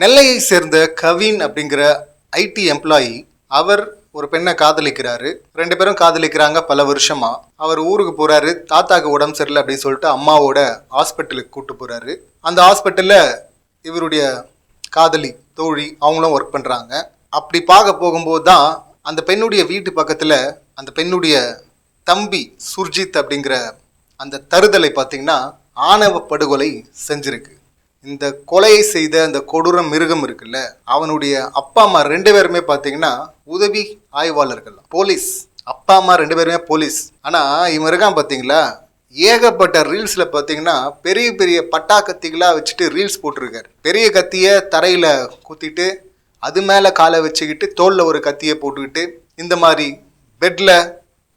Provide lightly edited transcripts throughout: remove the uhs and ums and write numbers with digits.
நெல்லையை சேர்ந்த கவின் அப்படிங்கிற ID employee. அவர் ஒரு பெண்ணை காதலிக்கிறாரு. 2 பேரும் காதலிக்கிறாங்க பல வருஷமா. அவர் ஊருக்கு போறாரு. தாத்தாக்கு உடம்பு சரியில்லை அப்படின்னு சொல்லிட்டு அம்மாவோட ஹாஸ்பிட்டலுக்கு கூட்டு போறாரு. அந்த ஹாஸ்பிட்டல்ல இவருடைய காதலி தோழி அவங்களும் ஒர்க் பண்றாங்க. அப்படி பார்க்க போகும்போது தான் அந்த பெண்ணுடைய வீட்டு பக்கத்துல அந்த பெண்ணுடைய தம்பி சுர்ஜித் அப்படிங்கிற அந்த தருதலை பார்த்தீங்கன்னா ஆணவ படுகொலை செஞ்சிருக்கு. இந்த கொலையை செய்த அந்த கொடூர மிருகம் இருக்குல்ல, அவனுடைய அப்பா அம்மா 2 பேருமே பார்த்தீங்கன்னா உதவி ஆய்வாளர்கள், போலீஸ். அப்பா அம்மா 2 பேருமே போலீஸ். ஆனால் இவன் இருக்கான் பார்த்தீங்களா, ஏகப்பட்ட ரீல்ஸில் பார்த்தீங்கன்னா பெரிய பெரிய பட்டா கத்திகளாக வச்சுட்டு ரீல்ஸ் போட்டிருக்காரு. பெரிய கத்தியை தரையில் குத்திட்டு அது மேலே காலை வச்சுக்கிட்டு தோளில் ஒரு கத்தியை போட்டுக்கிட்டு இந்த மாதிரி பெட்டில்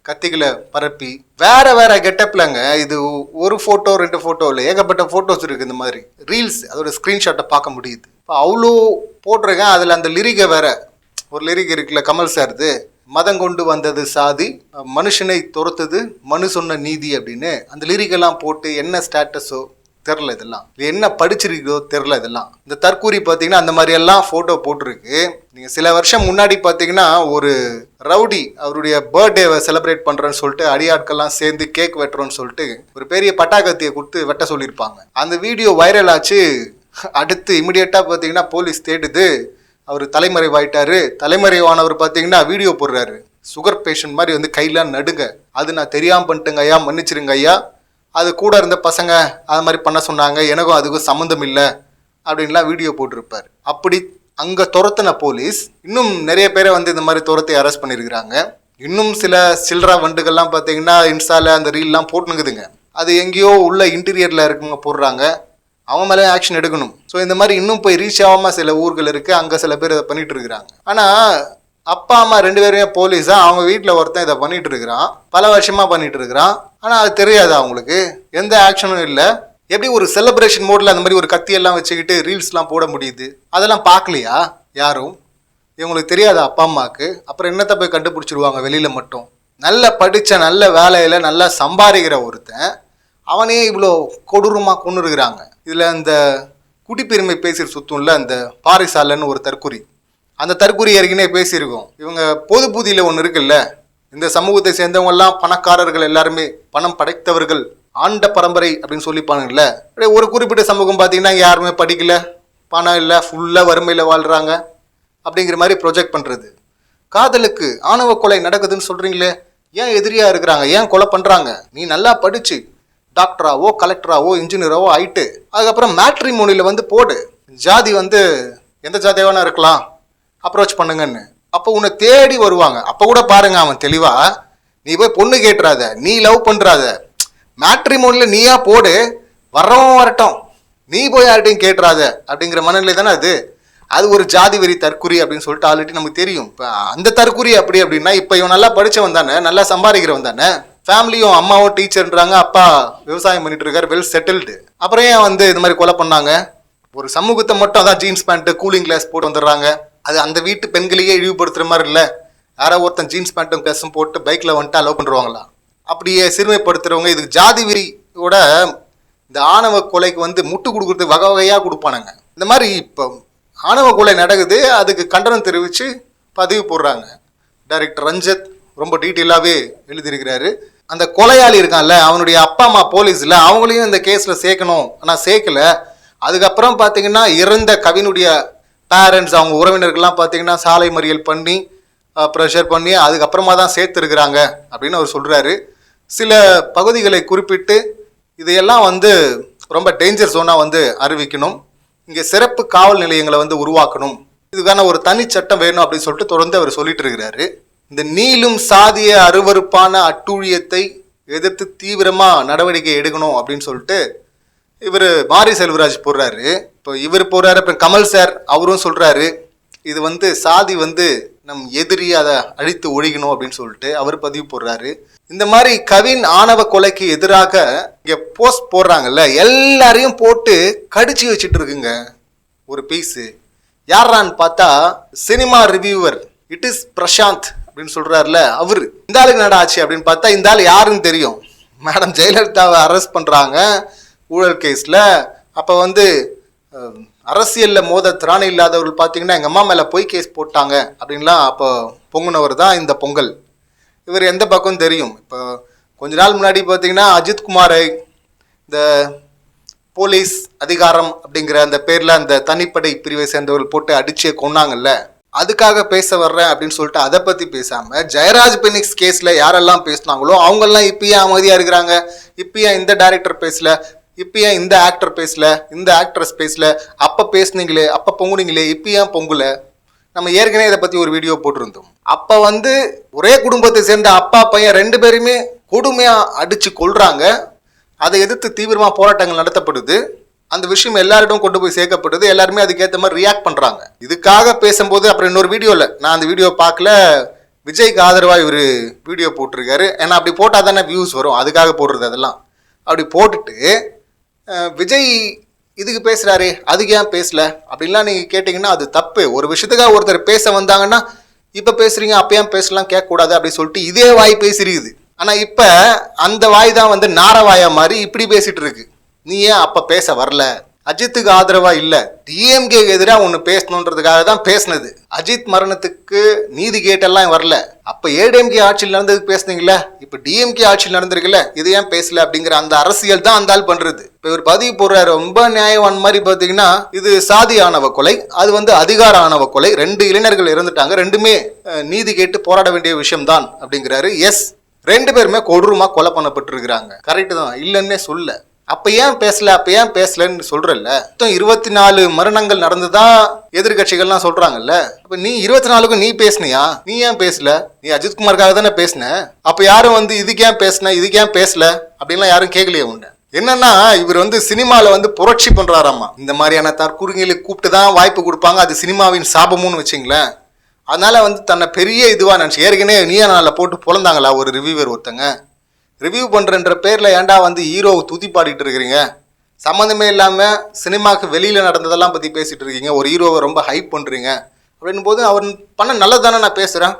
கத்திகளை பரப்பி வேற வேற கெட்டப்லங்க. இது ஒரு ஃபோட்டோ 2 ஃபோட்டோ இல்லை, ஏகப்பட்ட ஃபோட்டோஸ் இருக்குது. இந்த மாதிரி ரீல்ஸ் அதோட ஸ்க்ரீன்ஷாட்டை பார்க்க முடியுது. இப்போ அவ்வளோ போட்டிருக்கேன். அதில் அந்த லிரிக்கை வேற ஒரு லிரிக் இருக்குல்ல கமல் சார்து, மதம் கொண்டு வந்தது சாதி, மனுஷனை துரத்துது மனு சொன்ன நீதி அப்படின்னு அந்த லிரிக்கெல்லாம் போட்டு என்ன ஸ்டேட்டஸோ தெரில, இதெல்லாம் என்ன படிச்சிருக்கோ தெரில. இதெல்லாம் இந்த தற்கூரி பார்த்தீங்கன்னா அந்த மாதிரி எல்லாம் ஃபோட்டோ போட்டிருக்கு. நீங்கள் சில வருஷம் முன்னாடி பார்த்தீங்கன்னா ஒரு ரவுடி அவருடைய பர்த்டேவை செலிப்ரேட் பண்ணுறேன்னு சொல்லிட்டு அடியாட்கள்லாம் சேர்ந்து கேக் வெட்டுறோன்னு சொல்லிட்டு ஒரு பெரிய பட்டாக்கத்தியை கொடுத்து வெட்ட சொல்லியிருப்பாங்க. அந்த வீடியோ வைரல் ஆச்சு. அடுத்து இமிடியேட்டாக பார்த்தீங்கன்னா போலீஸ் தேடுது. அவர் தலைமறைவாயிட்டாரு. தலைமறைவானவர் பார்த்தீங்கன்னா வீடியோ போடுறாரு. சுகர் பேஷண்ட் மாதிரி வந்து கையெல்லாம் நடுங்க, அது நான் தெரியாமல் பண்ணிட்டேங்க ஐயா, மன்னிச்சிருங்க ஐயா, அது கூட இருந்த பசங்க அது மாதிரி பண்ண சொன்னாங்க, எனக்கும் அதுக்கும் சம்மந்தம் இல்லை அப்படின்லாம் வீடியோ போட்டிருப்பார். அப்படி அங்கே துரத்தின போலீஸ் இன்னும் நிறைய பேரை வந்து இந்த மாதிரி துரத்தி அரெஸ்ட் பண்ணியிருக்கிறாங்க. இன்னும் சில சில்லற வண்டுகள்லாம் பார்த்தீங்கன்னா இன்ஸ்டால அந்த ரீல்லாம் போட்டுனுக்குதுங்க. அது எங்கேயோ உள்ள இன்டீரியரில் இருக்குங்க போடுறாங்க. அவன் மேலே ஆக்ஷன் எடுக்கணும். ஸோ இந்த மாதிரி இன்னும் போய் ரீச் ஆகாமல் சில ஊர்கள் இருக்குது, அங்கே சில பேர் இதை பண்ணிட்டு இருக்கிறாங்க. ஆனால் அப்பா அம்மா 2 பேருமே போலீஸா, அவங்க வீட்டில் ஒருத்தன் இதை பண்ணிட்டு இருக்கிறான், பல வருஷமாக பண்ணிட்டு இருக்கிறான். ஆனால் அது தெரியாது அவங்களுக்கு, எந்த ஆக்ஷனும் இல்லை. எப்படி ஒரு செலிப்ரேஷன் மோடில் அந்த மாதிரி ஒரு கத்தியெல்லாம் வச்சுக்கிட்டு ரீல்ஸ்லாம் போட முடியுது? அதெல்லாம் பார்க்கலையா யாரும்? இவங்களுக்கு தெரியாதா அப்பா அம்மாவுக்கு? அப்புறம் என்னத்தை போய் கண்டுபிடிச்சிருவாங்க வெளியில் மட்டும்? நல்லா படித்த நல்ல வேலையில் நல்லா சம்பாதிக்கிற ஒருத்தன் அவனே இவ்வளோ கொடூரமாக கொண்டு இருக்கிறாங்க. இதில் அந்த குடிப்பெருமை பேசிட்டு சுத்தம்ல அந்த பாரிசாலன்னு ஒரு தற்குறி, அந்த தற்குறி ஏற்கனவே பேசியிருக்கோம். இவங்க பொது பூதியில் ஒன்று இருக்குல்ல, இந்த சமூகத்தை சேர்ந்தவங்கெல்லாம் பணக்காரர்கள், எல்லாருமே பணம் படைத்தவர்கள், ஆண்ட பரம்பரை அப்படின்னு சொல்லிப்பானுங்கல்ல. அப்படியே ஒரு குறிப்பிட்ட சமூகம் பார்த்தீங்கன்னா யாருமே படிக்கல, பணம் இல்லை, ஃபுல்லாக வறுமையில் வாழ்கிறாங்க அப்படிங்கிற மாதிரி ப்ரொஜெக்ட் பண்ணுறது. காதலுக்கு ஆணவ கொலை நடக்குதுன்னு சொல்கிறீங்களே, ஏன் எதிரியாக இருக்கிறாங்க, ஏன் கொலை பண்ணுறாங்க? நீ நல்லா படிச்சு டாக்டராவோ கலெக்டராவோ இன்ஜினியராவோ ஆயிட்டு அதுக்கப்புறம் மேட்ரிமோனியில் வந்து போடு, ஜாதி வந்து எந்த ஜாதியாவானா இருக்கலாம், அப்ரோச் பண்ணுங்கன்னு. அப்போ உன்னை தேடி வருவாங்க. அப்போ கூட பாருங்க அவன் தெளிவா, நீ போய் பொண்ணு கேட்டுறாத, நீ லவ் பண்ணுறாத, மேட்ரிமோனியில் நீயா போடு, வர்றவன் வரட்டும், நீ போய் யார்கிட்டையும் கேட்டுறாத அப்படிங்கிற மனநிலை தானே அது. அது ஒரு ஜாதி வெறி தற்குறி அப்படின்னு சொல்லிட்டு ஆல்ரெடி நமக்கு தெரியும். இப்போ அந்த தற்குறி அப்படி அப்படின்னா இப்போ இவன் நல்லா படித்தவன் தானே, நல்லா சம்பாதிக்கிறவன் தானே, ஃபேமிலியும் அம்மாவும் டீச்சர்ன்றாங்க, அப்பா விவசாயம் பண்ணிட்டு இருக்காரு, வெல் செட்டில்டு. அப்புறம் ஏன் வந்து இது மாதிரி கொலை பண்ணாங்க? ஒரு சமூகத்தை மட்டும் அதான் ஜீன்ஸ் பேண்ட்டு கூலிங் கிளாஸ் போட்டு வந்துடுறாங்க. அது அந்த வீட்டு பெண்களையே இழிவுபடுத்துகிற மாதிரி இல்லை. யாரோ ஒருத்தன் ஜீன்ஸ் பேண்ட்டும் கிளாஸும் போட்டு பைக்கில் வந்துட்டு அலோவ் பண்ணுவாங்களா? அப்படியே சிறுமைப்படுத்துகிறவங்க. இதுக்கு ஜாதி வெறியோட இந்த ஆணவ கொலைக்கு வந்து முட்டு கொடுக்குறதுக்கு வகை வகையாக கொடுப்பானுங்க. இந்த மாதிரி இப்போ ஆணவ கொலை நடக்குது, அதுக்கு கண்டனம் தெரிவித்து பதிவு போடுறாங்க. டைரக்டர் ரஞ்சித் ரொம்ப டீட்டெயிலாகவே எழுதியிருக்கிறாரு. அந்த கொலையாளி இருக்கான்ல, அவனுடைய அப்பா அம்மா போலீஸில், அவங்களையும் இந்த கேஸில் சேர்க்கணும், ஆனால் சேர்க்கல. அதுக்கப்புறம் பார்த்தீங்கன்னா இறந்த கவினுடைய பேரண்ட்ஸ், அவங்க உறவினர்கள்லாம் பார்த்தீங்கன்னா சாலை மறியல் பண்ணி ப்ரெஷர் பண்ணி அதுக்கப்புறமா தான் சேர்த்துருக்குறாங்க அப்படின்னு அவர் சொல்கிறாரு. சில பகுதிகளை குறிப்பிட்டு இதையெல்லாம் வந்து ரொம்ப டேஞ்சர் ஜோனாக வந்து அறிவிக்கணும், இங்கே சிறப்பு காவல் நிலையங்களை வந்து உருவாக்கணும், இதுக்கான ஒரு தனி சட்டம் வேணும் அப்படின்னு சொல்லிட்டு தொடர்ந்து அவர் சொல்லிட்டு இருக்கிறாரு. இந்த நீளும் சாதிய அருவருப்பான அட்டூழியத்தை எதிர்த்து தீவிரமாக நடவடிக்கை எடுக்கணும் அப்படின்னு சொல்லிட்டு இவர் மாரி செல்வராஜ் போடுறாரு. இப்போ இவர் போடுறாரு, அப்புறம் கமல் சார் அவரும் சொல்கிறாரு, இது வந்து சாதி வந்து நம் எதிரி, அதை அழித்து ஒழிக்கணும் அப்படின்னு சொல்லிட்டு அவர் பதிவு போடுறாரு. இந்த மாதிரி கவின் ஆணவ கொலைக்கு எதிராக இங்கே போஸ்ட் போடுறாங்கல்ல, எல்லாரையும் போட்டு கடிச்சு வச்சுட்டு இருக்குங்க ஒரு பீஸு. யாரான்னு பார்த்தா cinema reviewer it is Prashanth அப்படின்னு சொல்கிறாருல, அவர். இந்த ஆளுக்கு நட ஆச்சு அப்படின்னு பார்த்தா இந்த ஆள் யாருன்னு தெரியும், மேடம் ஜெயலலிதாவை அரெஸ்ட் பண்ணுறாங்க ஊழல் கேஸில். அப்போ வந்து அரசியல்ல மோத திராணி இல்லாதவர்கள் பார்த்தீங்கன்னா எங்க அம்மா மேல போய் கேஸ் போட்டாங்க அப்படின்லாம் அப்போ பொங்குனவர் தான் இந்த பொங்கல். இவர் எந்த பக்கம் தெரியும். இப்போ கொஞ்ச நாள் முன்னாடி பார்த்தீங்கன்னா அஜித்குமாரை இந்த போலீஸ் அதிகாரம் அப்படிங்கிற அந்த பேர்ல அந்த தனிப்படை பிரிவை சேர்ந்தவர்கள் போட்டு அடிச்சே கொன்னாங்கல்ல, அதுக்காக பேச வர்றேன் அப்படின்னு சொல்லிட்டு அதை பத்தி பேசாம ஜெயராஜ் பெனிக்ஸ் கேஸ்ல யாரெல்லாம் பேசினாங்களோ அவங்கெல்லாம் இப்பயே அமைதியா இருக்கிறாங்க. இப்பயே இந்த டைரக்டர் பேசல, இப்பயே இந்த ஆக்டர் பேசல, இந்த ஆக்ட்ரஸ் பேசல, அப்ப பேசுனீங்களே, அப்ப பொங்குனீங்களே, இப்பயே பொங்குல. நம்ம ஏற்கனவே இதை பத்தி ஒரு வீடியோ போட்டிருந்தோம். அப்ப ஒரே குடும்பத்தை சேர்ந்த அப்பா பையன் 2 பேருமே கொடுமையா அடிச்சு கொள்றாங்க. அதை எதிர்த்து தீவிரமா போராட்டங்கள் நடத்தப்படுது. அந்த விஷயம் எல்லாரிடம் கொண்டு போய் சேர்க்கப்படுது. எல்லாருமே அதுக்கேற்ற மாதிரி ரியாக்ட் பண்றாங்க. இதுக்காக பேசும்போது அப்புறம் இன்னொரு வீடியோல நான் அந்த வீடியோ பார்க்கல, விஜய்க்கு ஆதரவா இவர் வீடியோ போட்டிருக்காரு. ஏன்னா அப்படி போட்டா தானே வியூஸ் வரும், அதுக்காக போடுறது. அதெல்லாம் அப்படி போட்டுட்டு விஜய் இதுக்கு பேசுறாரு, அதுக்கு ஏன் பேசல அப்படின்லாம் நீங்க கேட்டீங்கன்னா அது தப்பு. ஒரு விஷயத்துக்காக ஒருத்தர் பேச வந்தாங்கன்னா இப்ப பேசுறீங்க அப்ப ஏன் பேசலாம், கேட்கக்கூடாது அப்படின்னு சொல்லிட்டு இதே வாய் பேசிருக்குது. ஆனா இப்ப அந்த வாய் தான் நாரவாயா மாதிரி இப்படி பேசிட்டு இருக்கு. நீ ஏன் அப்ப பேச வரல? அஜித்துக்கு ஆதரவா இல்ல, டிஎம்கே எதிராக ஒண்ணு பேசணுன்றதுக்காக தான் பேசினது. அஜித் மரணத்துக்கு நீதி கேட்டெல்லாம் வரல. அப்ப ஏடிஎம்கே ஆட்சியில் நடந்ததுக்கு பேசுனீங்கள, இப்ப டிஎம்கே ஆட்சியில் நடந்திருக்குல்ல, இது ஏன் பேசல அப்படிங்கிற அந்த அரசியல் தான் அந்த ஆள் பண்றது. இப்ப இவர் பதிவு போடுறாரு ரொம்ப நியாயவான் மாதிரி. பாத்தீங்கன்னா இது சாதி ஆணவ கொலை, அது அதிகார ஆணவ கொலை. 2 இளைஞர்கள் இறந்துட்டாங்க, 2மே நீதி கேட்டு போராட வேண்டிய விஷயம் தான் அப்படிங்கிறாரு. எஸ், 2 பேருமே கொடூரமா கொலை பண்ணப்பட்டிருக்கிறாங்க. கரெக்ட் தான், இல்லன்னே சொல்ல. அப்ப ஏன் பேசல, அப்ப ஏன் பேசலன்னு சொல்றல்ல. 24 மரணங்கள் நடந்துதான் எதிர்கட்சிகள்லாம் சொல்றாங்கல்ல. அப்ப நீ 24க்கும் நீ பேசுனியா? நீ ஏன் பேசல? நீ அஜித்குமாருக்காக தானே பேசின. அப்ப யாரும் இதுக்கு ஏன் பேசின, இதுக்கு ஏன் பேசல அப்படின்லாம் யாரும் கேட்கலையே உண்டு. என்னன்னா இவர் சினிமால புரட்சி பண்றாராமா. இந்த மாதிரியான தற்கூறுங்களுக்கு கூப்பிட்டு தான் வாய்ப்பு கொடுப்பாங்க. அது சினிமாவின் சாபமும்னு வச்சுங்களேன். அதனால தன்னை பெரிய இதுவா நினைச்சு ஏற்கனவே நீயா நாள போட்டு பொழந்தாங்களா ஒரு ரிவ்யூவர் ஒருத்தங்க. ரிவ்யூ பண்ணுறன்ற பேரில் ஏன்டா ஹீரோவை துதி பாடிட்டு இருக்கிறீங்க? சம்மந்தமே இல்லாமல் சினிமாவுக்கு வெளியில் நடந்ததெல்லாம் பற்றி பேசிகிட்டு இருக்கீங்க. ஒரு ஹீரோவை ரொம்ப ஹைப் பண்ணுறீங்க அப்படின் போது அவர் பண்ண நல்லது தானே நான் பேசுகிறேன்,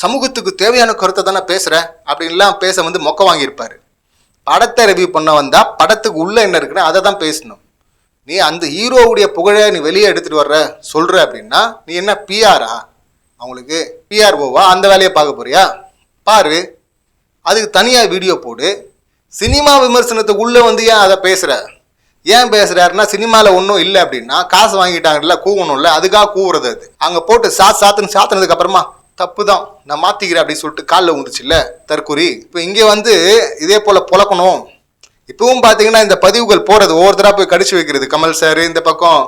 சமூகத்துக்கு தேவையான கருத்தை தானே பேசுகிறேன் அப்படின்லாம் பேச மொக்க வாங்கியிருப்பார். படத்தை ரிவ்யூ பண்ண வந்தால் படத்துக்கு உள்ளே என்ன இருக்குன்னு அதை தான் பேசணும். நீ அந்த ஹீரோவுடைய புகழை நீ வெளியே எடுத்துகிட்டு வர்ற சொல்கிற அப்படின்னா நீ என்ன பிஆரா? அவங்களுக்கு பிஆர்ஓவா? அந்த வேலையை பார்க்க போறியா? பாரு, அதுக்கு தனியாக வீடியோ போடு. சினிமா விமர்சனத்துக்கு உள்ளே ஏன் அதை பேசுகிற? ஏன் பேசுகிறாருன்னா சினிமாவில் ஒன்றும் இல்லை அப்படின்னா காசு வாங்கிட்டாங்கல்ல, கூவணும்ல, அதுக்காக கூவுறது. அது அங்கே போட்டு சாத்துன்னு சாத்துனதுக்கு அப்புறமா தப்பு தான் நான் மாற்றிக்கிறேன் அப்படின்னு சொல்லிட்டு காலில் உண்டுச்சுல்ல தற்கொலை. இப்போ இங்கே இதே போல் பொழக்கணும். இப்பவும் பார்த்தீங்கன்னா இந்த பதிவுகள் போடுறது ஒவ்வொருத்தராக போய் கடிச்சு வைக்கிறது. கமல் சார் இந்த பக்கம்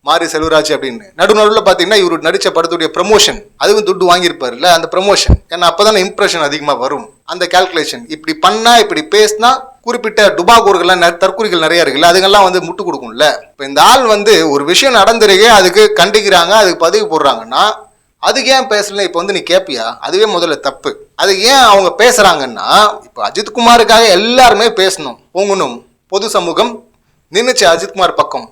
மாரி செல்வராஜ் அப்படின்னு நடுநடுவில் பார்த்தீங்கன்னா இவர் நடித்த படத்துடைய ப்ரமோஷன் அதுவும் துட்டு வாங்கியிருப்பாருல்ல, அந்த ப்ரமோஷன். ஏன்னா அப்போதானே இம்ப்ரெஷன் அதிகமாக வரும். அந்த கால்குலேஷன் இப்படி பண்ணா இப்படி பேசினா குறிப்பிட்ட டுபாகூர்கள்லாம் தற்கொலைகள் நிறைய இருக்குல்ல, அதுங்கெல்லாம் முட்டு கொடுக்கும்ல. இப்போ இந்த ஆள் ஒரு விஷயம் நடந்துருக்கே அதுக்கு கண்டிக்கிறாங்க, அதுக்கு பதிவு போடுறாங்கன்னா அதுக்கு ஏன் பேசல இப்போ நீ கேட்பியா? அதுவே முதல்ல தப்பு. அது ஏன் அவங்க பேசுறாங்கன்னா இப்போ அஜித்குமாருக்காக எல்லாருமே பேசணும், பொங்கணும். பொது சமூகம் நின்னுச்சு அஜித்குமார் பக்கம்,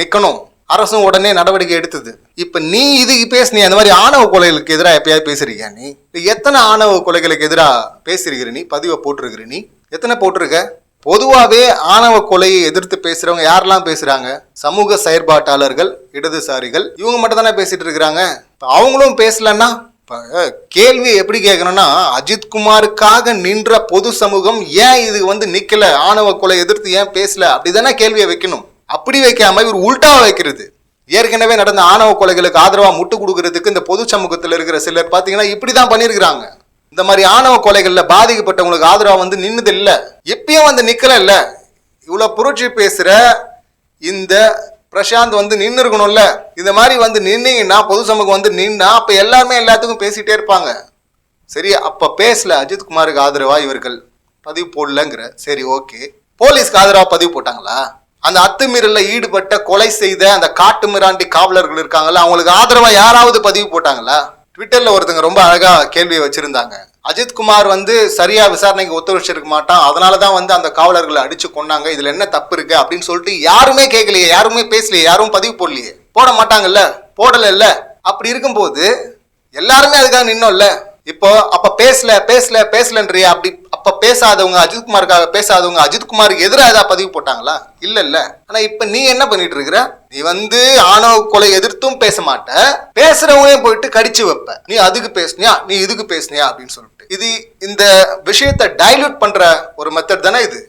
நிக்கணும். அரசும் உடனே நடவடிக்கை எடுத்தது. இப்ப நீ இதுக்கு பேசுனீ, அந்த மாதிரி ஆணவ கொலைகளுக்கு எதிராக எப்பயாவது பேசுறீங்க? நீ எத்தனை ஆணவ கொலைகளுக்கு எதிராக பேசிருக்கிற? நீ பதிவை போட்டிருக்கிற? நீ எத்தனை போட்டிருக்க? பொதுவாகவே ஆணவ கொலையை எதிர்த்து பேசுறவங்க யாரெல்லாம் பேசுறாங்க? சமூக செயற்பாட்டாளர்கள், இடதுசாரிகள், இவங்க மட்டும் தானே பேசிட்டு இருக்கிறாங்க. அவங்களும் பேசலன்னா கேள்வி எப்படி கேட்கணும்னா அஜித்குமாருக்காக நின்ற பொது சமூகம் ஏன் இது நிக்கல, ஆணவ கொலை எதிர்த்து ஏன் பேசல, அப்படிதானே கேள்வியை வைக்கணும். அப்படி வைக்காம இவர் உல்டாவா வைக்கிறது. ஏற்கனவே நடந்த ஆணவ கொலைகளுக்கு ஆதரவா முட்டு கொடுக்கறதுக்கு இந்த பொது சமூகத்தில் இருக்கிற சிலர் பாத்தீங்கன்னா இப்படிதான் பண்ணிருக்கிறாங்க. இந்த மாதிரி ஆணவ கொலைகள்ல பாதிக்கப்பட்டவங்களுக்கு ஆதரவா நின்னது இல்ல, எப்பயும் நிக்கல இல்ல. இவ்வளவு புரட்சி பேசுற இந்த பிரசாந்த் நின்று இருக்கணும்ல. இந்த மாதிரி நின்னீங்கன்னா பொது சமூகம் நின்னா அப்ப எல்லாருமே எல்லாத்துக்கும் பேசிட்டே இருப்பாங்க. சரி, அப்ப பேசல அஜித்குமாருக்கு ஆதரவா இவர்கள் பதிவு போடலங்கிற. சரி, ஓகே, போலீஸ்க்கு ஆதரவா பதிவு போட்டாங்களா? அந்த அத்துமீறல்ல ஈடுபட்ட கொலை செய்த அந்த காட்டு மிராண்டி காவலர்கள் இருக்காங்கல்ல, அவங்களுக்கு ஆதரவா யாராவது பதிவு போட்டாங்களா? ட்விட்டர்ல ஒருத்தங்க ரொம்ப அழகா கேள்வியை வச்சிருந்தாங்க. அஜித்குமார் சரியா விசாரணைக்கு ஒத்துழைச்சிருக்க மாட்டான், அதனாலதான் அந்த காவலர்களை அடிச்சு கொண்டாங்க, இதுல என்ன தப்பு இருக்கு அப்படின்னு சொல்லிட்டு யாருமே கேட்கலையே, யாருமே பேசலையே, யாரும் பதிவு போடலையே, போட மாட்டாங்கல்ல, போடல இல்ல. அப்படி இருக்கும்போது எல்லாருமே அதுக்காக நின்னோம்ல. இப்போ அப்ப பேசலன்றியா? அப்படி அப்ப பேசாதவங்க, அஜித்குமாருக்காக பேசாதவங்க அஜித்குமாருக்கு எதிராக ஏதாவது பதிவு போட்டாங்களா? இல்ல. ஆனா இப்ப நீ என்ன பண்ணிட்டு இருக்கிற? நீ வந்து ஆணவ கொலை எதிர்த்தும் பேச மாட்ட, பேசுறவங்களையும் போயிட்டு கடிச்சு வைப்ப. நீ அதுக்கு பேசுனியா, நீ இதுக்கு பேசுனியா அப்படின்னு சொல்லிட்டு இது இந்த விஷயத்தை டைல்யூட் பண்ற ஒரு மெத்தட் தானே இது.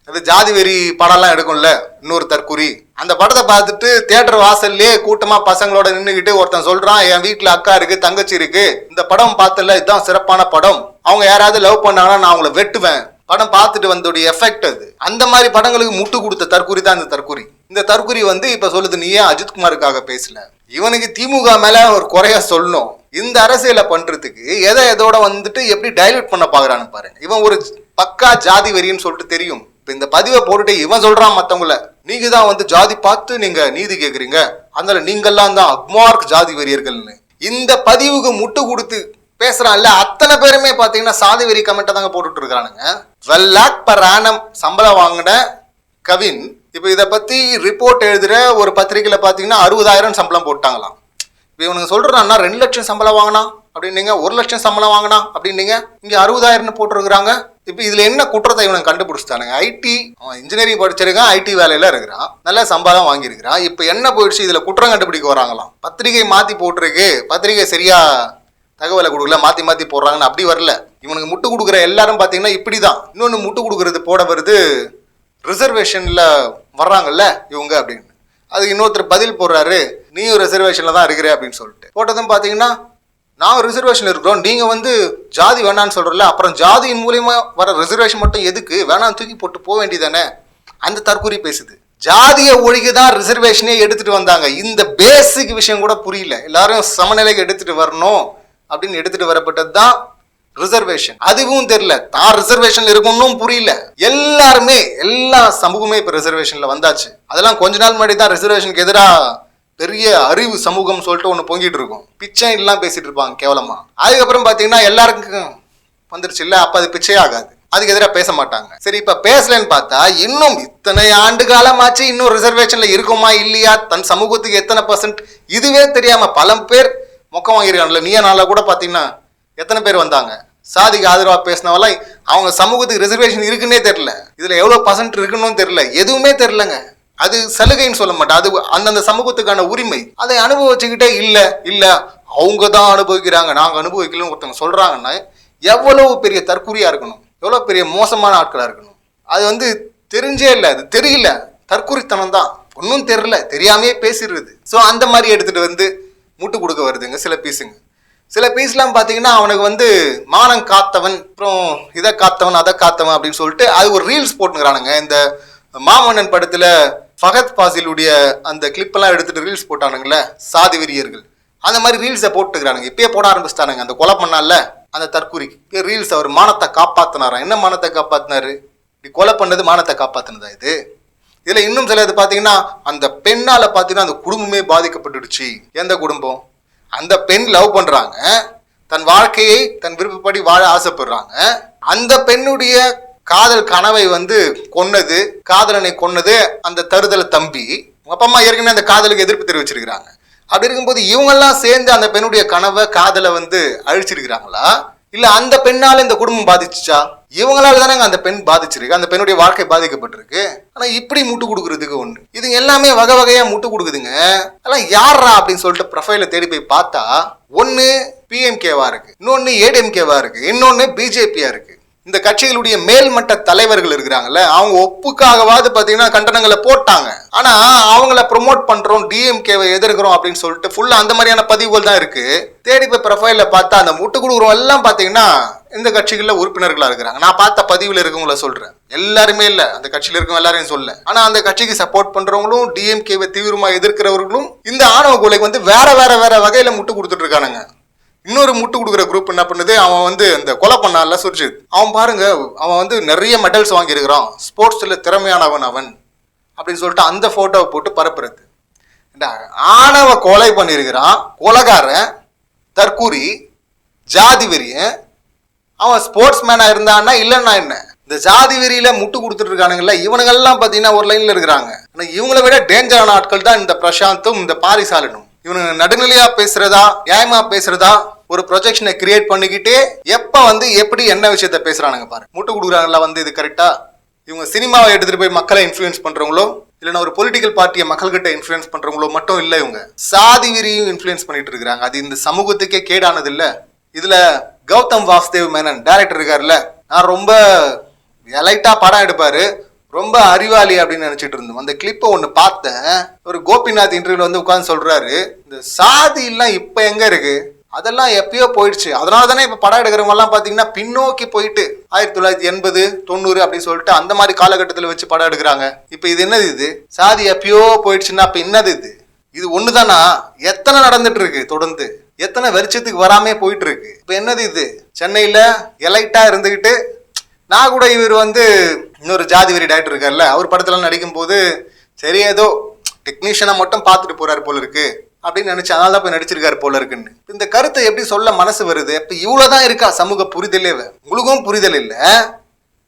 அது ஜாதி வெறி படம்லாம் எடுக்கும்ல இன்னொரு தற்குறி, அந்த படத்தை பார்த்துட்டு தியேட்டர் வாசல்லே கூட்டமா பசங்களோட நின்றுக்கிட்டு ஒருத்தன் சொல்றான், என் வீட்டுல அக்கா இருக்கு தங்கச்சி இருக்கு, இந்த படம் பார்த்தல இதுதான் சிறப்பான படம், அவங்க யாராவது லவ் பண்ணாங்கன்னா நான் அவங்கள வெட்டுவேன், படம் பார்த்துட்டு வந்தோடைய எஃபெக்ட் அது. அந்த மாதிரி படங்களுக்கு முட்டு கொடுத்த தற்குறி தான் இந்த தற்குறி. இந்த தற்குறி வந்து இப்ப சொல்லுது, நீ ஏன் அஜித்குமாருக்காக பேசல, இவனுக்கு திமுக மேல ஒரு குறைய சொல்லணும், இந்த அரசியலை பண்றதுக்கு எதோட வந்துட்டு எப்படி டைல்யூட் பண்ண பாக்குறான்னு பாருங்க. இவன் ஒரு பக்கா ஜாதி வெறின்னு சொல்லிட்டு தெரியும். இப்ப இந்த பதிவை போட்டுட்டு இவன் சொல்றான் மத்தவங்கள, நீங்க தான் வந்து ஜாதி பார்த்து நீங்க நீதி கேக்குறீங்க, அதனால நீங்கெல்லாம் தான் அக்மார்க் ஜாதி வெறியர்கள்னு இந்த பதிவுக்கு முட்டு கொடுத்து பேசுறான்ல அத்தனை பேருமே பாத்தீங்கன்னா சாதி வெறி கமெண்ட்டை தாங்க போட்டுட்டு இருக்கானுங்க. 12 lakh per annum சம்பளம் வாங்கின கவின் இப்ப இதை பத்தி ரிப்போர்ட் எழுதுற ஒரு பத்திரிகையில பாத்தீங்கன்னா 60,000 சம்பளம் போட்டாங்களாம். இப்ப இவனுங்க சொல்றான்னா 2 லட்சம் சம்பளம் வாங்கினா அப்படின்னீங்க, 1 லட்சம் சம்பளம் வாங்கினா அப்படின்னீங்க, இங்க 60,000 போட்டுருக்காங்க. இப்ப இதுல என்ன குற்றத்தை இவனுக்கு கண்டுபிடிச்சிட்டானுங்க. ஐடி அவன் இன்ஜினியரிங் படிச்சிருக்கான், ஐடி வேலையில இருக்கிறான், நல்ல சம்பளம் வாங்கியிருக்கிறான். இப்ப என்ன போயிடுச்சு, இதுல குற்றம் கண்டுபிடிக்க வராங்களாம். பத்திரிகை மாத்தி போட்டிருக்கு, பத்திரிகை சரியா தகவலை கொடுக்கல, மாத்தி மாத்தி போடுறாங்கன்னு அப்படி வரல. இவனுக்கு முட்டு கொடுக்குற எல்லாரும் பாத்தீங்கன்னா இப்படிதான். இன்னொன்னு முட்டு கொடுக்கறது போட வருது, ரிசர்வேஷன்ல வர்றாங்கல்ல இவங்க அப்படின்னு. அதுக்கு இன்னொருத்தர் பதில் போடுறாரு, நீயும் ரிசர்வேஷன்ல தான் இருக்கிற அப்படின்னு சொல்லிட்டு போட்டதும் பாத்தீங்கன்னா, நான் ரிசர்வேஷன் இருக்கிறோம், நீங்க வந்து ஜாதி வேணான்னு சொல்றல, அப்புறம் ஜாதியின் மூலியமா வர ரிசர்வேஷன் மட்டும் எதுக்கு, வேணாம் தூக்கி போட்டு போக வேண்டியதானே. அந்த தற்கூரி பேசுது. ஜாதிய ஒழிக்குதான் ரிசர்வேஷனே எடுத்துட்டு வந்தாங்க. இந்த பேசிக் விஷயம் கூட புரியல. எல்லாரும் சமநிலைக்கு எடுத்துட்டு வரணும் அப்படின்னு எடுத்துட்டு வரப்பட்டது தான் ரிசர்வேஷன். அதுவும் தெரியல, தான் ரிசர்வேஷன்ல இருக்கணும் புரியல. எல்லாருமே எல்லா சமூகமே இப்ப ரிசர்வேஷன்ல வந்தாச்சு. அதெல்லாம் கொஞ்ச நாள் முன்னாடி தான் ரிசர்வேஷனுக்கு எதிராக பெரிய அறிவு சமூகம் சொல்லிட்டு ஒண்ணு பொங்கிட்டு இருக்கும், பிச்சை எல்லாம் பேசிட்டு இருப்பாங்க கேவலமா. அதுக்கப்புறம் பாத்தீங்கன்னா எல்லாருக்கும் வந்துருச்சு இல்ல, அப்ப அது பிச்சை ஆகாது, அதுக்கு எதிராக பேச மாட்டாங்க. சரி, இப்ப பேசலன்னு பார்த்தா இன்னும் இத்தனை ஆண்டு காலமாச்சு இன்னும் ரிசர்வேஷன்ல இருக்குமா இல்லையா, தன் சமூகத்துக்கு எத்தனை % இதுவே தெரியாம பல பேர் மொக்கம் வாங்கிருக்காங்கல்ல. நீயா நாளா கூட பாத்தீங்கன்னா எத்தனை பேர் வந்தாங்க சாதிக்கு ஆதரவா பேசினவெல்லாம், அவங்க சமூகத்துக்கு ரிசர்வேஷன் இருக்குன்னே தெரியல, இதுல எவ்வளவு % இருக்குன்னு தெரியல, எதுவுமே தெரியலங்க. அது சலுகைன்னு சொல்ல மாட்டேன், அது அந்தந்த சமூகத்துக்கான உரிமை. அதை அனுபவிச்சுக்கிட்டே இல்ல இல்ல அவங்க தான் அனுபவிக்கிறாங்க, நாங்க அனுபவிக்கலன்னு ஒருத்தவங்க சொல்றாங்கன்னா எவ்வளவு பெரிய தற்குறியா இருக்கணும், எவ்வளவு பெரிய மோசமான ஆட்களா இருக்கணும். அது வந்து தெரிஞ்சே இல்லை, அது தெரியல, தற்குறித்தனம் தான், ஒன்றும் தெரியல, தெரியாமையே பேசிடுறது. ஸோ அந்த மாதிரி எடுத்துட்டு வந்து முட்டு கொடுக்க வருதுங்க சில பீஸுங்க. சில பீஸ்லாம் பார்த்தீங்கன்னா அவனுக்கு வந்து மானம் காத்தவன், அப்புறம் இதை காத்தவன் அதை காத்தவன் அப்படின்னு சொல்லிட்டு அது ஒரு ரீல்ஸ் போட்டுங்கிறானுங்க. இந்த மாமன்னன் படத்துல ஃபகத் ஃபாசிலுடைய அந்த கிளிப் எல்லாம் எடுத்துட்டு ரீல்ஸ் போட்டானுங்கல்ல சாதி வெறியர்கள், அந்த மாதிரி ரீல்ஸை போட்டுக்கிறானுங்க. இப்பயே போட ஆரம்பிச்சிட்டானுங்க. அந்த கொலை பண்ணால அந்த தற்கூரிக்கு ரீல்ஸ், அவர் மானத்தை காப்பாத்தினாரா. என்ன மானத்தை காப்பாத்தினாரு, கொலை பண்ணது மானத்தை காப்பாத்தினதா இது. இதுல இன்னும் சில இது பாத்தீங்கன்னா அந்த பெண்ணால பாத்தீங்கன்னா அந்த குடும்பமே பாதிக்கப்பட்டுடுச்சு. எந்த குடும்பம், அந்த பெண் லவ் பண்றாங்க, தன் வாழ்க்கையை தன் விருப்பப்படி வாழ ஆசைப்படுறாங்க, அந்த பெண்ணுடைய காதல் கனவை வந்து கொன்னது, காதலனை கொன்னது அந்த தருதல தம்பி. அப்பா அம்மா ஏற்கனவே அந்த காதலுக்கு எதிர்ப்பு தெரிவிச்சிருக்கிறாங்க. அப்படி இருக்கும்போது இவங்கெல்லாம் சேர்ந்து அந்த பெண்ணுடைய கனவை காதலை வந்து அழிச்சிருக்கிறாங்களா, இல்ல அந்த பெண்ணால இந்த குடும்பம் பாதிச்சுச்சா? இவங்களால தானே அந்த பெண் பாதிச்சிருக்கு, அந்த பெண்ணுடைய வாழ்க்கை பாதிக்கப்பட்டிருக்கு. ஆனா இப்படி முட்டு கொடுக்கறதுக்கு ஒண்ணு, இது எல்லாமே வகை வகையா முட்டு கொடுக்குதுங்க. அதெல்லாம் யாரா அப்படின்னு சொல்லிட்டு ப்ரொஃபைல தேடி போய் பார்த்தா ஒன்னு PMKவா இருக்கு, இன்னொன்னு ADMKவா இருக்கு, இன்னொன்னு BJPயா இருக்கு. இந்த கட்சிகளுடைய மேல்மட்ட தலைவர்கள் இருக்கிறாங்கல்ல, அவங்க ஒப்புக்காகவாது பாத்தீங்கன்னா கண்டனங்களை போட்டாங்க. ஆனா அவங்கள ப்ரொமோட் பண்றோம், DMKவை எதிர்க்கிறோம் அப்படின்னு சொல்லிட்டு ஃபுல்லா அந்த மாதிரியான பதிவுகள் தான் இருக்கு. தேடி போய் ப்ரொஃபைல பார்த்தா அந்த முட்டு கொடுக்குறோம் எல்லாம் பாத்தீங்கன்னா இந்த கட்சிகள்ல உறுப்பினர்களா இருக்கிறாங்க. நான் பார்த்த பதிவுல இருக்கவங்கள சொல்றேன், எல்லாருமே இல்ல, அந்த கட்சியில இருக்கவங்க எல்லாரையும் சொல்ல. ஆனா அந்த கட்சிக்கு சப்போர்ட் பண்றவங்களும் DMKவை தீவிரமா எதிர்க்கிறவர்களும் இந்த ஆணவ கொலைக்கு வந்து வேற வேற வேற வகையில முட்டு கொடுத்துட்டு இருக்கானுங்க. இன்னொரு முட்டு கொடுக்குற குரூப் என்ன பண்ணுது, அவன் வந்து இந்த கொலை பண்ணால சுர்ஜித், அவன் பாருங்க அவன் வந்து நிறைய மெடல்ஸ் வாங்கியிருக்கிறான், ஸ்போர்ட்ஸ்ல திறமையானவன் அவன் அப்படின்னு சொல்லிட்டு அந்த போட்டோவை போட்டு பரப்புறது. ஆணவ கொலை பண்ணியிருக்கிறான், கொலைகாரன், தற்கூரி, ஜாதி வெறியன், அவன் ஸ்போர்ட்ஸ் மேனா இருந்தான்னா இல்லைன்னா என்ன. இந்த ஜாதி வெறியில முட்டு கொடுத்துட்டு இருக்கானுங்கல்ல, இவனுங்கெல்லாம் பாத்தீங்கன்னா ஒரு லைன்ல இருக்கிறாங்க. இவங்களை விட டேஞ்சரான ஆட்கள் தான் இந்த பிரசாந்தும் இந்த பாரிசாலனும். இவனுங்க நடுநிலையா பேசுறதா நியாயமா பேசுறதா ஒரு ப்ரொஜெக்ஷனை கிரியேட் பண்ணிக்கிட்டே எப்ப வந்து எப்படி என்ன விஷயத்த பேசுறானுங்க பாரு. முட்டு கொடுக்குறாங்கல்ல வந்து இது கரெக்டா. இவங்க சினிமாவை எடுத்துட்டு போய் மக்களை இன்ஃப்ளூயன்ஸ் பண்றவங்களோ இல்லைன்னா ஒரு பொலிட்டிக்கல் பார்ட்டியை மக்கள்கிட்ட இன்ஃப்ளூயன்ஸ் பண்றவங்களோ மட்டும் இல்லை, இவங்க சாதி வெறியும் இன்ஃப்ளூயன்ஸ் பண்ணிட்டு இருக்கிறாங்க. அது இந்த சமூகத்துக்கே கேடானது இல்ல. இதுல கௌதம் வாசுதேவ் மேனன் டைரக்டர் இருக்காருல்ல, நான் ரொம்ப எலைட்டா படம் எடுப்பாரு, ரொம்ப அறிவாளி அப்படின்னு நினைச்சிட்டு இருந்தோம். அந்த கிளிப்பை ஒன்று பார்த்தேன். ஒரு கோபிநாத் இன்டர்வியூல வந்து உட்கார்ந்து சொல்றாரு, இந்த சாதி எல்லாம் இப்ப எங்க இருக்கு, அதெல்லாம் எப்பயோ போயிடுச்சு. அதனால தானே இப்ப படம் எடுக்கிறவங்க எல்லாம் பாத்தீங்கன்னா பின்னோக்கி போயிட்டு 1980 90 அப்படின்னு சொல்லிட்டு அந்த மாதிரி காலகட்டத்தில் வச்சு படம் எடுக்கிறாங்க. இப்ப இது என்னது, இது சாதி எப்பயோ போயிடுச்சுன்னா அப்ப என்னது இது? இது ஒண்ணுதானா? எத்தனை நடந்துட்டு இருக்கு தொடர்ந்து, எத்தனை வருஷத்துக்கு வராமே போயிட்டு இருக்கு. இப்ப என்னது இது? சென்னையில எலைட்டா இருந்துகிட்டு, நான் கூட இவர் வந்து இன்னொரு ஜாதி வெறி டைரக்டர் இருக்கார்ல, அவர் படத்துல நடிக்கும் போது சரி ஏதோ டெக்னீஷியனை மட்டும் பார்த்துட்டு போறாரு போல இருக்கு அப்படின்னு நினைச்சு அதனால தான் போய் நடிச்சிருக்காரு போல இருக்குன்னு. இந்த கருத்தை எப்படி சொல்ல மனசு வருது? இப்ப இவ்வளவுதான் இருக்கா சமூக புரிதலே? உங்களுக்கும் புரிதல் இல்ல,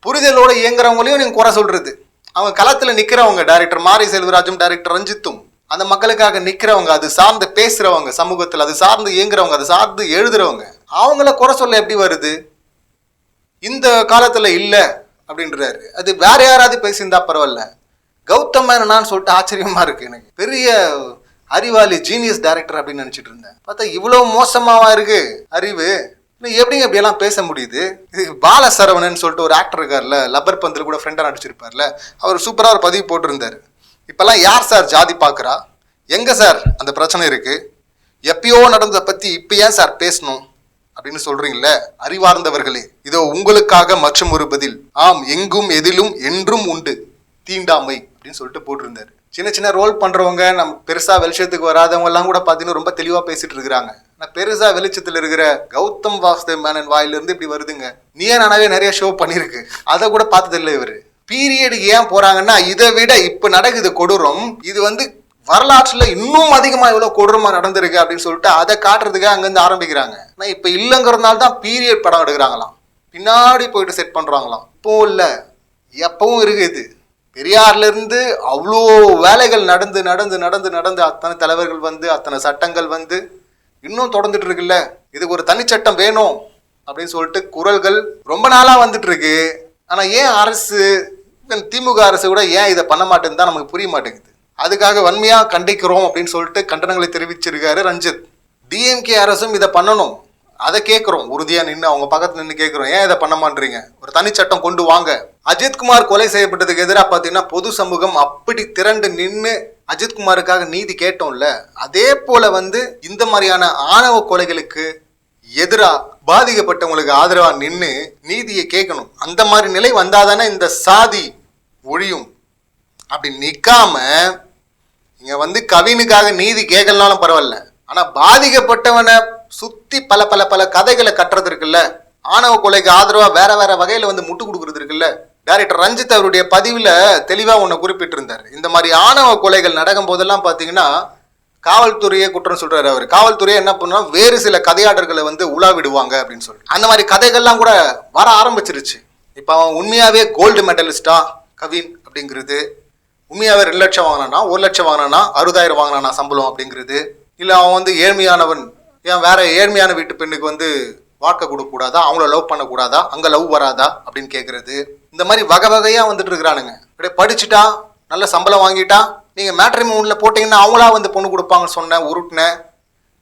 புரிதலோட இயங்குறவங்களையும் நீங்க குறை சொல்றது. அவங்க களத்துல நிக்கிறவங்க, டைரக்டர் மாரி செல்வராஜும் டைரக்டர் ரஞ்சித்தும் அந்த மக்களுக்காக நிக்கிறவங்க, அது சார்ந்து பேசுறவங்க, சமூகத்தில் அது சார்ந்து இயங்குறவங்க, அது சார்ந்து எழுதுறவங்க, அவங்கள குறை சொல்ல எப்படி வருது? இந்த காலத்துல இல்ல அப்படின்றாரு. அது வேற யாராவது பேசியிருந்தா பரவாயில்ல, கௌதம் மேனனான்னு சொல்லிட்டு ஆச்சரியமா இருக்கு எனக்கு. பெரிய அறிவாளி ஜீனியஸ் டைரக்டர் அப்படின்னு நினைச்சிட்டு இருந்தேன். பார்த்தா இவ்வளவு மோசமாவா இருக்கு அறிவு. எப்படிங்க இப்படியெல்லாம் பேச முடியுது? பாலசரவணன் சொல்லிட்டு ஒரு ஆக்டர் இருக்கார்ல, லப்பர் பந்தில் கூட ஃப்ரெண்டா நடிச்சிருப்பார்ல, அவர் சூப்பரா ஒரு பதிவு போட்டிருந்தாரு. இப்பெல்லாம் யார் சார் ஜாதி பார்க்குறா? எங்க சார் அந்த பிரச்சனை இருக்கு? எப்பயோ நடந்ததை பத்தி இப்ப ஏன் சார் பேசணும் அப்படின்னு சொல்றீங்களே அறிவார்ந்தவர்களே, இதோ உங்களுக்காக மற்றும் ஒரு பதில். ஆம், எங்கும் எதிலும் என்றும் உண்டு தீண்டாமை அப்படின்னு சொல்லிட்டு போட்டிருந்தாரு. சின்ன சின்ன ரோல் பண்றவங்க, நம்ம பெருசா வெளிச்சத்துக்கு வராதவங்க எல்லாம் கூட பாத்தீங்கன்னா ரொம்ப தெளிவா பேசிட்டு இருக்கிறாங்க. ஆனா பெருசா வெளிச்சத்துல இருக்கிற கௌதம் வாசுதேவ் மேனன் வாயிலிருந்து இப்படி வருதுங்க. நீயே நானாவே நிறைய ஷோ பண்ணிருக்கு, அதை கூட பார்த்தது இல்லை இவரு. பீரியடுக்கு ஏன் போறாங்கன்னா, இதை விட இப்ப நடக்குது கொடூரம், இது வந்து வரலாற்றுல இன்னும் அதிகமா எவ்வளவு கொடூரமா நடந்திருக்கு அப்படின்னு சொல்லிட்டு அதை காட்டுறதுக்கு அங்கிருந்து ஆரம்பிக்கிறாங்க. ஆனா இப்ப இல்லைங்கிறதுனால தான் பீரியட் படம் எடுக்கிறாங்களாம், பின்னாடி போயிட்டு செட் பண்றாங்களாம். இப்போ இல்ல, எப்பவும் இருக்குது. பெரியார்ல இருந்து அவ்வளோ வேலைகள் நடந்து நடந்து நடந்து நடந்து அத்தனை தலைவர்கள் வந்து அத்தனை சட்டங்கள் வந்து இன்னும் தொடர்ந்துட்டு இருக்குல்ல. இதுக்கு ஒரு தனிச்சட்டம் வேணும் அப்படின்னு சொல்லிட்டு குரல்கள் ரொம்ப நாளா வந்துட்டு இருக்கு. ஆனா ஏன் அரசு, திமுக அரசு கூட ஏன் இதை பண்ண மாட்டேன்னு தான் நமக்கு புரிய மாட்டேங்குது. அதுக்காக வன்மையா கண்டிக்கிறோம் அப்படின்னு சொல்லிட்டு கண்டனங்களை தெரிவிச்சிருக்காரு ரஞ்சித். டிஎம்கே அரசும் இதை பண்ணணும், அதை கேட்கிறோம், உறுதியா நின்று அவங்க பக்கத்துல நின்று கேட்கிறோம், ஏன் இதை பண்ண மாட்டீங்க, ஒரு தனிச்சட்டம் கொண்டு வாங்க. அஜித்குமார் கொலை செய்யப்பட்டதுக்கு எதிராக பார்த்தீங்கன்னா பொது சமூகம் அப்படி திரண்டு நின்று அஜித்குமாருக்காக நீதி கேட்டோம்ல, அதே போல வந்து இந்த மாதிரியான ஆணவ கொலைகளுக்கு எதிராக பாதிக்கப்பட்டவங்களுக்கு ஆதரவா நின்று நீதியை கேட்கணும். அந்த மாதிரி நிலை வந்தாதானே இந்த சாதி ஒழியும். அப்படி நிக்காம இங்க வந்து கவினுக்காக நீதி கேட்கலனாலும் பரவாயில்ல, ஆனா பாதிக்கப்பட்டவனை சுத்தி பல பல பல கதைகளை கட்டுறது இருக்குல்ல, ஆணவ கொலைக்கு ஆதரவா வேற வேற வகையில வந்து முட்டு கொடுக்கறது இருக்குல்ல. டைரக்டர் ரஞ்சித் அவருடைய பதிவுல தெளிவா ஒன்னு குறிப்பிட்டிருந்தாரு. இந்த மாதிரி ஆணவ கொலைகள் நடக்கும் போதெல்லாம் பாத்தீங்கன்னா காவல்துறையை குற்றம் சொல்றாரு அவர். காவல்துறையை என்ன பண்ணா வேறு சில கதையாடர்களை வந்து உலா விடுவாங்க அப்படின்னு சொல்லிட்டு அந்த மாதிரி கதைகள்லாம் கூட வர ஆரம்பிச்சிருச்சு. இப்ப அவன் உண்மையாவே கோல்டு மெடலிஸ்டா கவின் அப்படிங்கிறது, உண்மையாவே 2 லட்சம் வாங்கினானா 1 லட்சம் வாங்கினானா 60,000 வாங்கினானா சம்பளம் அப்படிங்கிறது, இல்ல அவன் வந்து ஏழ்மையானவன், ஏன் வேற ஏழ்மையான வீட்டு பெண்ணுக்கு வந்து வாழ்க்கை கொடுக்க கூடாதா, அவங்கள லவ் பண்ணக்கூடாதா, அங்க லவ் வராதா அப்படின்னு கேட்கறது. இந்த மாதிரி வகை வகையா வந்துட்டு இருக்கிறானுங்க. அப்படியே படிச்சுட்டா நல்ல சம்பளம் வாங்கிட்டா நீங்க மேட்ரிமோன்ல போட்டீங்கன்னா அவங்களா வந்து பொண்ணு கொடுப்பாங்கன்னு சொன்ன உருட்டின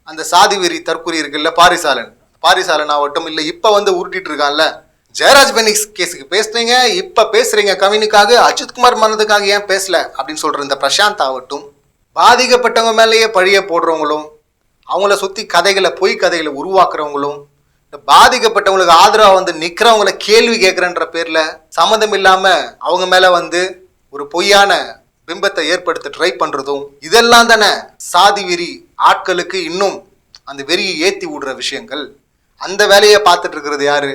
அந்த சாதி வெறி தற்கொலை இருக்குல்ல, பாரிசாலன் ஆகட்டும், இல்ல இப்ப வந்து உருட்டிட்டு இருக்கான்ல ஜெயராஜ் பெனிக்ஸ் கேஸுக்கு பேசுறீங்க, இப்ப பேசுறீங்க கவினுக்காக, அஜித்குமார் மரணத்துக்காக ஏன் பேசல அப்படின்னு சொல்ற இந்த பிரசாந்த் ஆகட்டும், பாதிக்கப்பட்டவங்க மேலேயே பழிய போடுறவங்களும், அவங்கள சுத்தி கதைகளை பொய் கதைகளை உருவாக்குறவங்களும், பாதிக்கப்பட்டவங்களுக்கு ஆதரவா வந்து நிக்கிறவங்கள கேள்வி கேட்கறன்ற பேர்ல சம்மந்தம் இல்லாம அவங்க மேல வந்து ஒரு பொய்யான பிம்பத்தை ஏற்படுத்த ட்ரை பண்றதும், இதெல்லாம் தானே சாதி வெறி ஆட்களுக்கு இன்னும் அந்த வெறியை ஏத்தி விடுற விஷயங்கள். அந்த வேலையை பார்த்துட்டு இருக்கிறது யாரு?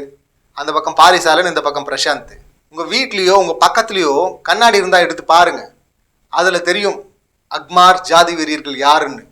அந்த பக்கம் பாரிசாலன், இந்த பக்கம் பிரசாந்த். உங்க வீட்லயோ உங்க பக்கத்துலயோ கண்ணாடி இருந்தா எடுத்து பாருங்க, அதுல தெரியும் அக்மார் ஜாதி வெறியர்கள் யாருன்னு.